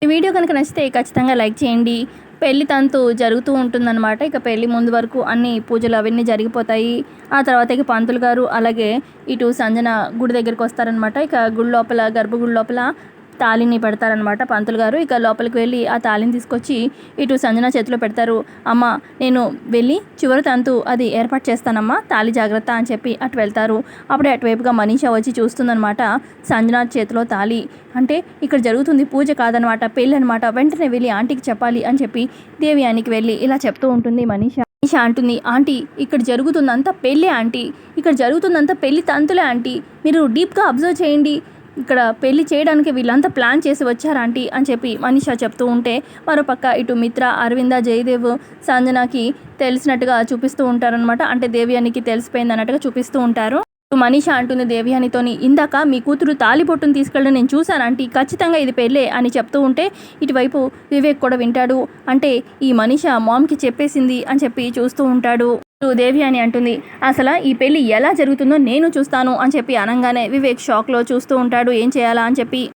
ఈ వీడియో కనుక నచ్చితే ఖచ్చితంగా లైక్ చేయండి. పెళ్లి తంతు జరుగుతూ ఉంటుందన్నమాట. ఇక పెళ్లి ముందు వరకు అన్ని పూజలు అవన్నీ జరిగిపోతాయి. ఆ తర్వాత ఇక పంతులు గారు అలాగే ఇటు సంజన గుడి దగ్గరికి వస్తారనమాట. ఇక గుడి లోపల గర్భగుడి లోపల తాళిని పెడతారనమాట పంతులు గారు. ఇక లోపలికి వెళ్ళి ఆ తాళిని తీసుకొచ్చి ఇటు సంజన చేతిలో పెడతారు. అమ్మ నేను వెళ్ళి చివరి తంతు అది ఏర్పాటు చేస్తానమ్మా, తాళి జాగ్రత్త అని చెప్పి అటు వెళ్తారు. అప్పుడే అటువైపుగా మనీషా వచ్చి చూస్తుందనమాట. సంజన చేతిలో తాళి అంటే ఇక్కడ జరుగుతుంది పూజ కాదనమాట, పెళ్ళి అనమాట. వెంటనే వెళ్ళి ఆంటీకి చెప్పాలి అని చెప్పి దేవయానికి వెళ్ళి ఇలా చెప్తూ ఉంటుంది మనీషా. మనీషా అంటుంది, ఆంటీ ఇక్కడ జరుగుతుందంతా పెళ్ళే ఆంటీ, ఇక్కడ జరుగుతుందంతా పెళ్లి తంతులే ఆంటీ, మీరు డీప్గా అబ్జర్వ్ చేయండి, ఇక్కడ పెళ్లి చేయడానికి వీళ్ళంతా ప్లాన్ చేసి వచ్చారు ఆంటీ అని చెప్పి మనీషా చెప్తూ ఉంటే, మరోపక్క ఇటు మిత్ర, అరవింద, జయదేవ్ సంజనకి తెలిసినట్టుగా చూపిస్తూ ఉంటారనమాట. అంటే దేవయానికి తెలిసిపోయింది అన్నట్టుగా చూపిస్తూ ఉంటారు. మనీషా అంటుంది దేవయానితోని, ఇందాక మీ కూతురు తాలిబొట్టును తీసుకెళ్ళడం నేను చూశాను ఆంటీ, ఖచ్చితంగా ఇది పెళ్ళే అని చెప్తూ ఉంటే ఇటువైపు వివేక్ కూడా వింటాడు. అంటే ఈ మనీషా మామ్కి చెప్పేసింది అని చెప్పి చూస్తూ ఉంటాడు. దేవయాని అంటుంది, అసలు ఈ పెళ్లి ఎలా జరుగుతుందో నేను చూస్తాను అని చెప్పి అనగానే వివేక్ షాక్లో చూస్తూ ఉంటాడు ఏం చేయాలా అని చెప్పి.